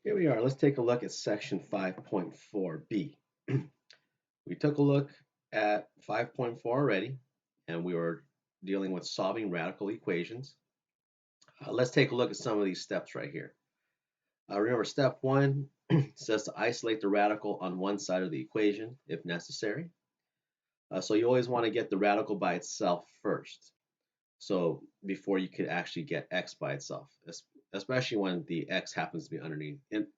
Here we are. Let's take a look at section 5.4b. We took a look at 5.4 already, and we were dealing with solving radical equations. Let's take a look at some of these steps right here. Remember, step one says to isolate the radical on one side of the equation if necessary. So you always want to get the radical by itself first. So before you could actually get x by itself, especially when the x happens to be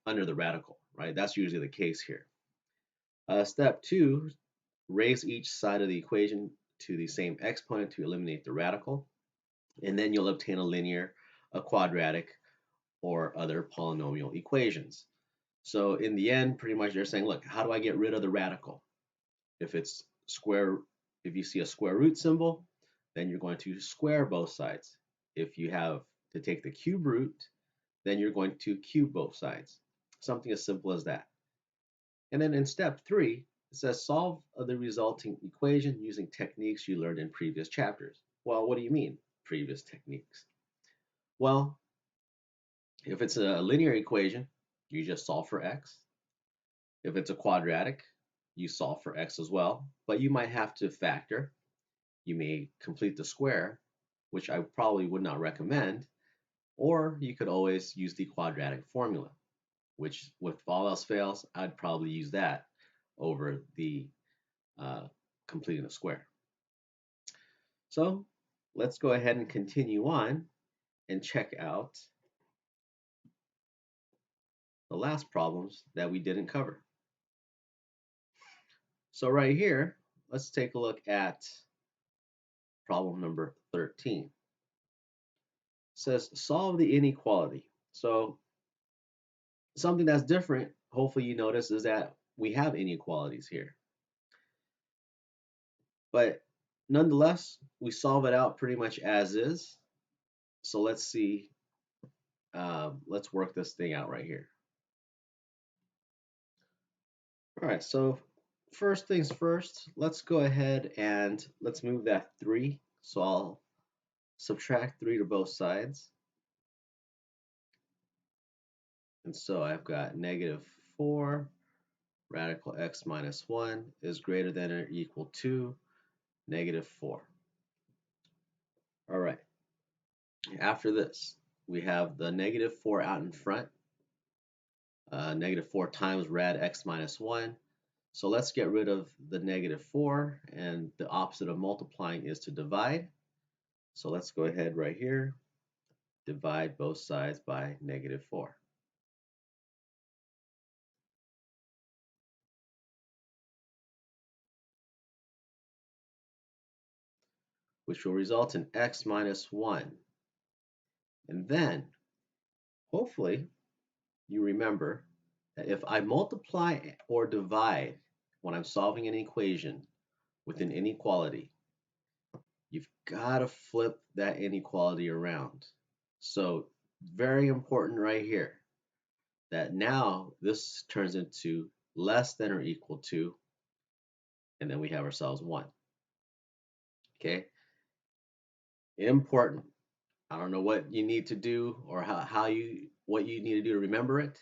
under the radical, right? That's usually the case here. Step two, raise each side of the equation to the same exponent to eliminate the radical, and then you'll obtain a linear, a quadratic, or other polynomial equations. So in the end, pretty much they're saying, look, how do I get rid of the radical? If you see a square root symbol, then you're going to square both sides. If you have to take the cube root, then you're going to cube both sides. Something as simple as that. And then in step three, it says solve the resulting equation using techniques you learned in previous chapters. Well, what do you mean, previous techniques? Well, if it's a linear equation, you just solve for x. If it's a quadratic, you solve for x as well, but you might have to factor. You may complete the square, which I probably would not recommend, or you could always use the quadratic formula, which if all else fails, I'd probably use that over the completing the square. So let's go ahead and continue on and check out the last problems that we didn't cover. So right here, let's take a look at problem number 13. It says solve the inequality. So something that's different, hopefully you notice, is that we have inequalities here. But nonetheless, we solve it out pretty much as is. So let's see, let's work this thing out right here. All right, so first things first, let's go ahead and let's move that 3. So I'll subtract 3 to both sides. And so I've got -4 radical x minus 1 is greater than or equal to -4. All right. After this, we have the -4 out in front. -4 times rad x minus 1. So let's get rid of the -4, and the opposite of multiplying is to divide. So let's go ahead right here, divide both sides by -4. Which will result in x minus 1. And then, hopefully, you remember that if I multiply or divide when I'm solving an equation with an inequality, you've got to flip that inequality around. So very important right here that now this turns into less than or equal to, and then we have ourselves 1. Okay, important. I don't know what you need to do or what you need to do to remember it,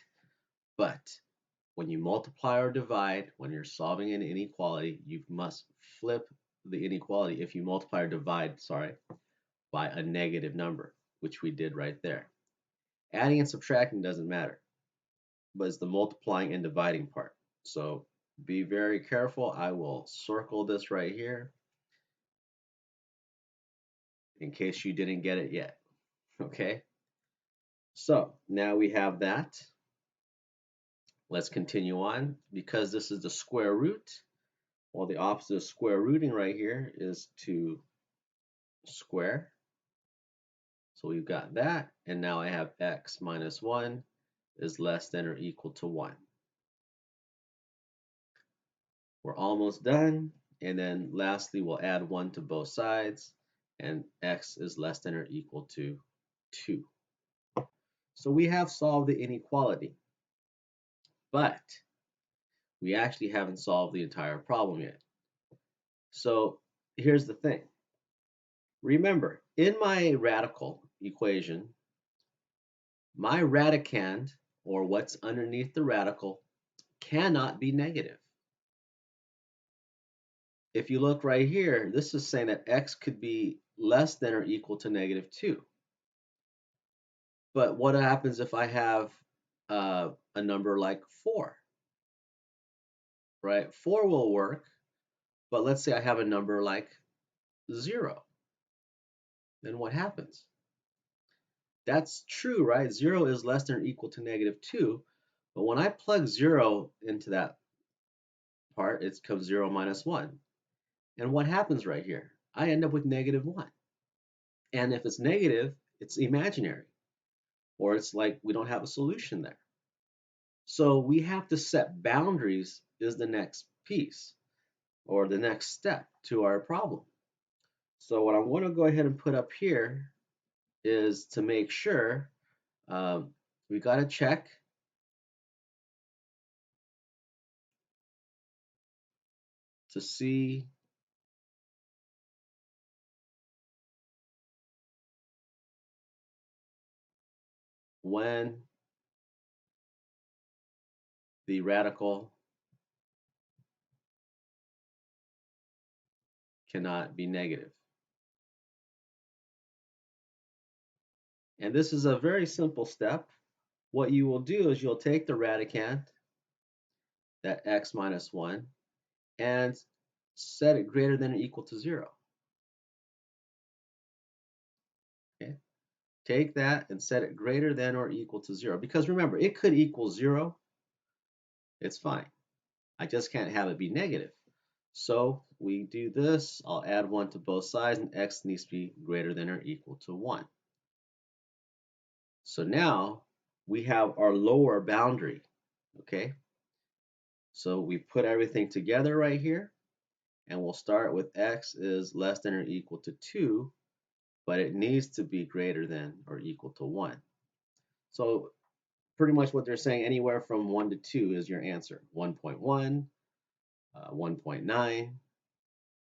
but when you multiply or divide, when you're solving an inequality, you must flip the inequality if you multiply or divide, by a negative number, which we did right there. Adding and subtracting doesn't matter, but it's the multiplying and dividing part. So be very careful. I will circle this right here in case you didn't get it yet. Okay, so now we have that. Let's continue on. Because this is the square root, well, the opposite of square rooting right here is to square. So we've got that, and now I have x minus 1 is less than or equal to 1. We're almost done, and then lastly we'll add 1 to both sides, and x is less than or equal to 2. So we have solved the inequality, but we actually haven't solved the entire problem yet. So here's the thing. Remember, in my radical equation, my radicand or what's underneath the radical, cannot be negative. If you look right here, this is saying that x could be less than or equal to -2. But what happens if I have a number like 4, right? 4 will work, but let's say I have a number like 0. Then what happens? That's true, right? 0 is less than or equal to -2. But when I plug 0 into that part, it becomes 0 minus 1. And what happens right here? I end up with -1. And if it's negative, it's imaginary, or it's like we don't have a solution there. So we have to set boundaries is the next piece or the next step to our problem. So what I'm going to go ahead and put up here is to make sure we got to check to see when the radical cannot be negative. And this is a very simple step. What you will do is you'll take the radicand, that x minus 1, and set it greater than or equal to 0. Okay? Take that and set it greater than or equal to 0. Because remember, it could equal 0. It's fine. I just can't have it be negative. So we do this. I'll add 1 to both sides, and x needs to be greater than or equal to 1. So now we have our lower boundary. Okay? So we put everything together right here, and we'll start with x is less than or equal to 2, but it needs to be greater than or equal to 1. So pretty much what they're saying, anywhere from 1 to 2 is your answer. 1.1, 1.9,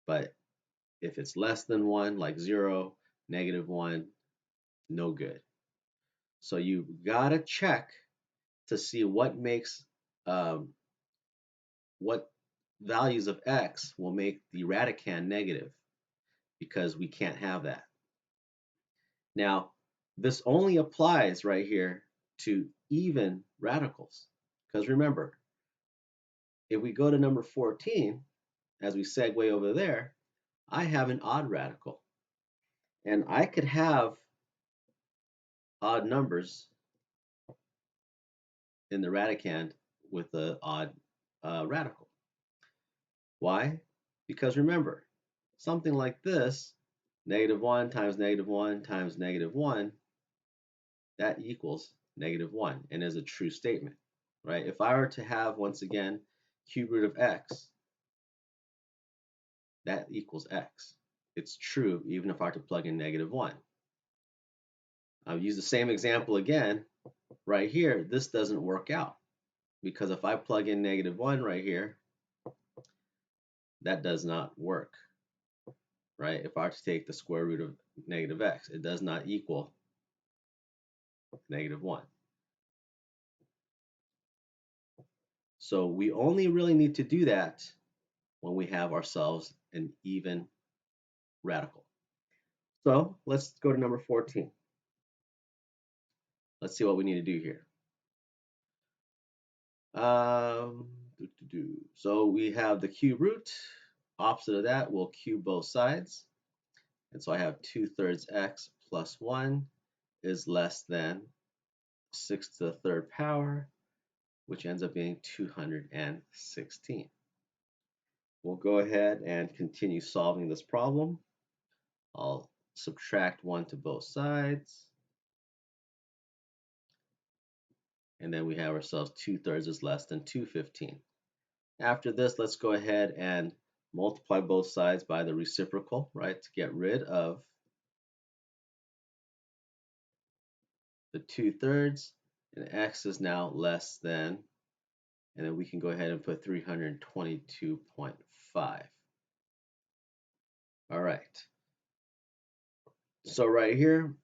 but if it's less than 1, like 0, -1, no good. So you gotta check to see what values of x will make the radicand negative, because we can't have that. Now, this only applies right here to even radicals, because remember, if we go to number 14, as we segue over there, I have an odd radical. And I could have odd numbers in the radicand with an odd radical. Why? Because remember, something like this, -1 times -1 times -1, that equals -1 and is a true statement, right? If I were to have, once again, cube root of x, that equals x. It's true even if I were to plug in -1. I'll use the same example again. Right here, this doesn't work out, because if I plug in -1 right here, that does not work, right? If I were to take the square root of -x, it does not equal -1. So we only really need to do that when we have ourselves an even radical. So let's go to number 14. Let's see what we need to do here. So we have the cube root. Opposite of that, we'll cube both sides. And so I have 2/3 x plus 1 is less than 6 to the third power, which ends up being 216. We'll go ahead and continue solving this problem. I'll subtract 1 to both sides. And then we have ourselves 2/3 is less than 215. After this, let's go ahead and multiply both sides by the reciprocal, right, to get rid of the 2/3, and x is now less than, and then we can go ahead and put 322.5. All right. So right here,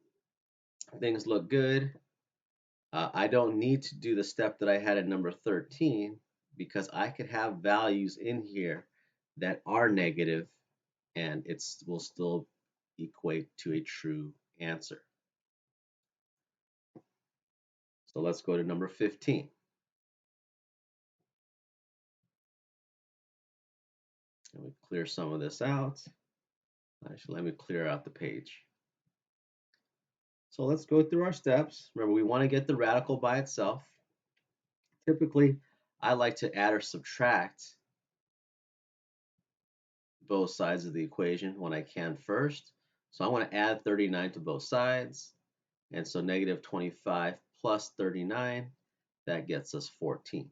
things look good. I don't need to do the step that I had at number 13 because I could have values in here that are negative and it will still equate to a true answer. So let's go to number 15. Let me clear some of this out. Actually, let me clear out the page. So let's go through our steps. Remember, we want to get the radical by itself. Typically, I like to add or subtract both sides of the equation when I can first. So I want to add 39 to both sides. And so negative 25 plus 39, that gets us 14.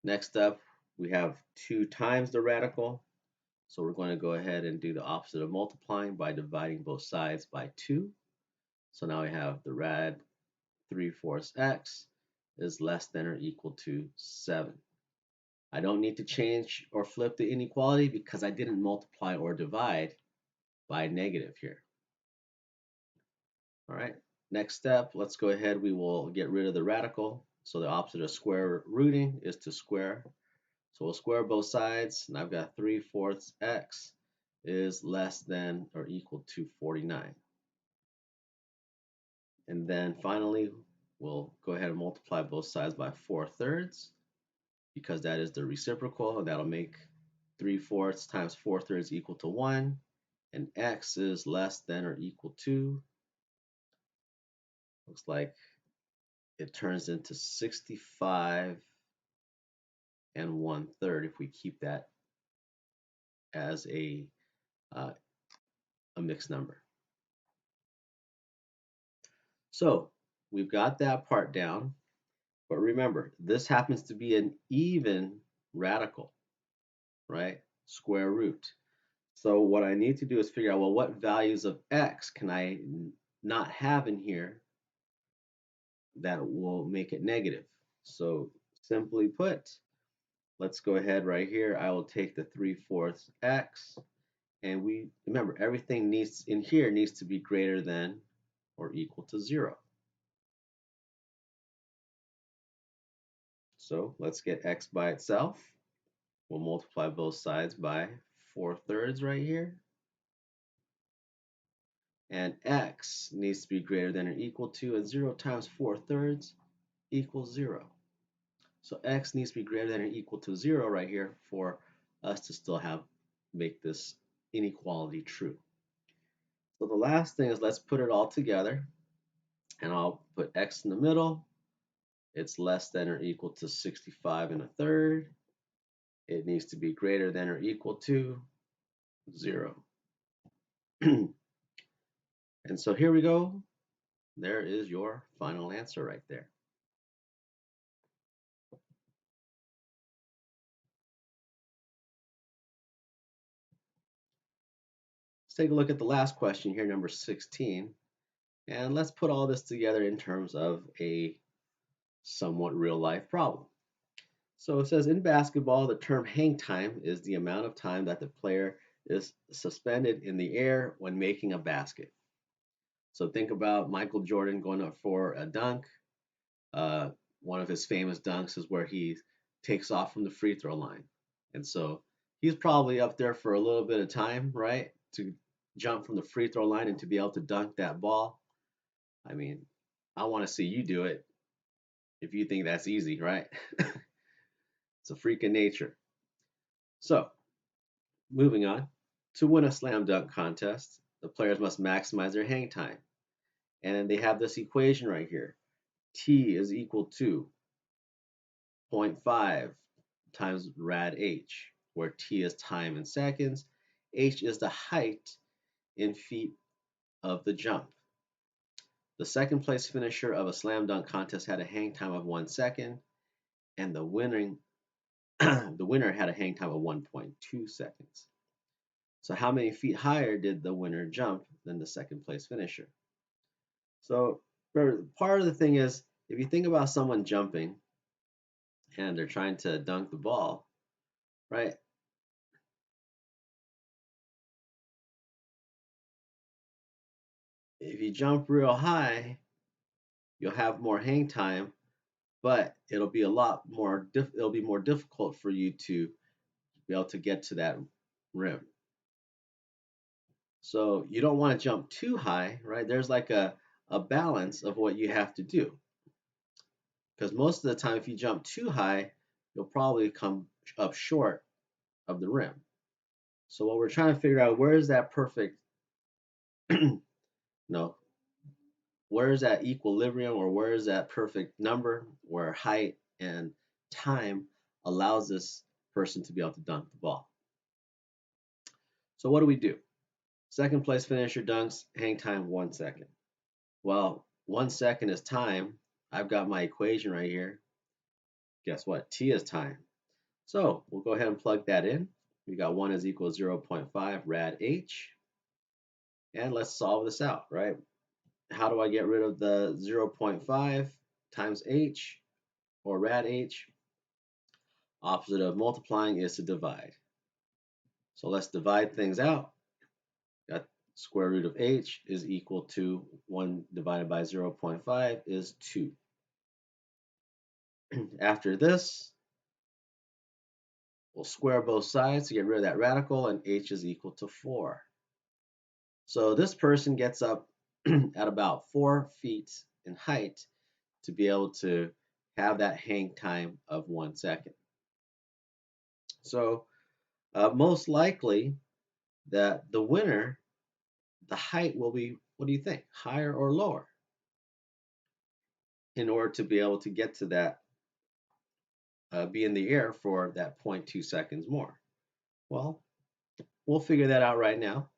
Next up, we have 2 times the radical. So we're going to go ahead and do the opposite of multiplying by dividing both sides by 2. So now we have the rad 3/4 x is less than or equal to 7. I don't need to change or flip the inequality because I didn't multiply or divide by negative here. All right, next step, let's go ahead. We will get rid of the radical. So the opposite of square rooting is to square. So we'll square both sides, and I've got 3/4 x is less than or equal to 49. And then finally, we'll go ahead and multiply both sides by 4/3 because that is the reciprocal, and that'll make 3/4 times 4/3 equal to 1, and x is less than or equal to, looks like it turns into 65 and 1/3 if we keep that as a mixed number. So we've got that part down, but remember, this happens to be an even radical, right? Square root. So what I need to do is figure out, well, what values of x can I not have in here that will make it negative? So simply put, let's go ahead right here. I will take the 3/4 x, and we remember everything needs in here needs to be greater than or equal to 0. So let's get x by itself. We'll multiply both sides by 4/3 right here. And x needs to be greater than or equal to, and 0 times 4/3 equals 0. So x needs to be greater than or equal to 0 right here for us to still make this inequality true. So the last thing is, let's put it all together, and I'll put x in the middle. It's less than or equal to 65 1/3. It needs to be greater than or equal to 0. And so here we go. There is your final answer right there. Let's take a look at the last question here, number 16. And let's put all this together in terms of a somewhat real life problem. So it says, in basketball, the term hang time is the amount of time that the player is suspended in the air when making a basket. So think about Michael Jordan going up for a dunk. Uh, One of his famous dunks is where he takes off from the free throw line. And so he's probably up there for a little bit of time, right? To jump from the free throw line and to be able to dunk that ball. I mean, I want to see you do it if you think that's easy, right? It's a freak of nature. So, moving on. To win a slam dunk contest, the players must maximize their hang time. And then they have this equation right here. T is equal to 0.5 times rad h, where T is time in seconds, h is the height in feet of the jump. The second place finisher of a slam dunk contest had a hang time of 1 second, and the winner had a hang time of 1.2 seconds. So how many feet higher did the winner jump than the second place finisher? So part of the thing is, if you think about someone jumping and they're trying to dunk the ball, right? if you jump real high, you'll have more hang time, but it'll be a lot more it'll be more difficult for you to be able to get to that rim. So you don't want to jump too high, right? There's like a balance of what you have to do. Because most of the time, if you jump too high, you'll probably come up short of the rim. So what we're trying to figure out, where is that perfect, no, where is that equilibrium, or where is that perfect number where height and time allows this person to be able to dunk the ball. So what do we do? Second place finisher dunks, hang time 1 second. Well, 1 second is time. I've got my equation right here. Guess what? T is time. So we'll go ahead and plug that in. We got 1 is equal to 0.5 rad h. And let's solve this out, right? How do I get rid of the 0.5 times h, or rad h? Opposite of multiplying is to divide. So let's divide things out. Got square root of h is equal to 1 divided by 0.5 is 2. After this, we'll square both sides to get rid of that radical, and h is equal to 4. So this person gets up at about 4 feet in height to be able to have that hang time of 1 second. So most likely that the winner, the height will be, what do you think, higher or lower, in order to be able to get to that, be in the air for that 0.2 seconds more? Well, we'll figure that out right now,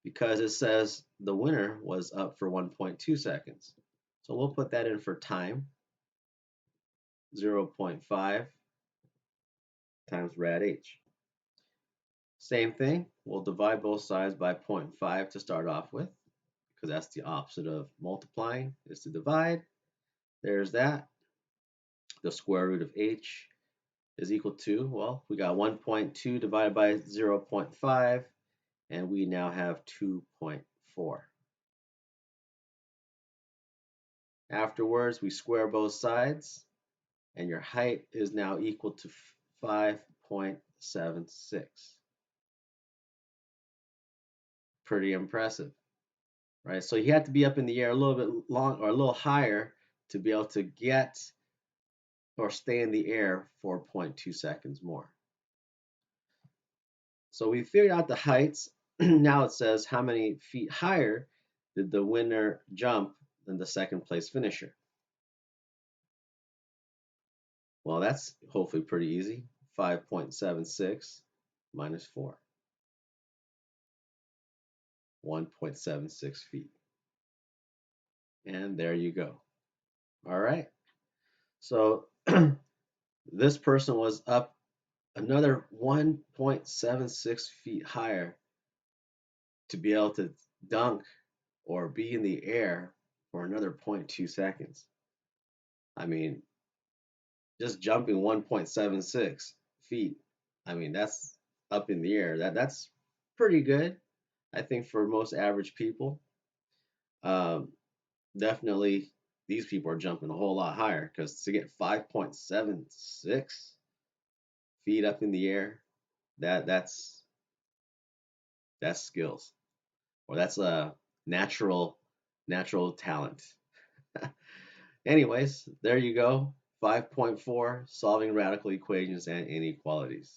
because it says the winner was up for 1.2 seconds. So we'll put that in for time, 0.5 times rad h. Same thing, we'll divide both sides by 0.5 to start off with, because that's the opposite of multiplying, is to divide. There's that. The square root of h is equal to, well, we got 1.2 divided by 0.5, and we now have 2.4. Afterwards, we square both sides, and your height is now equal to 5.76. Pretty impressive, right? So you have to be up in the air a little bit long, or a little higher, to be able to get or stay in the air for 0.2 seconds more. So we figured out the heights. Now it says how many feet higher did the winner jump than the second place finisher. Well, that's hopefully pretty easy. 5.76 minus 4. 1.76 feet. And there you go. All right. So this person was up another 1.76 feet higher to be able to dunk or be in the air for another 0.2 seconds. I mean, just jumping 1.76 feet, I mean, that's up in the air. That's pretty good, I think, for most average people. Um, Definitely, these people are jumping a whole lot higher, because to get 5.76 feet up in the air, that's skills, or that's a natural talent. Anyways, there you go. 5.4, solving radical equations and inequalities.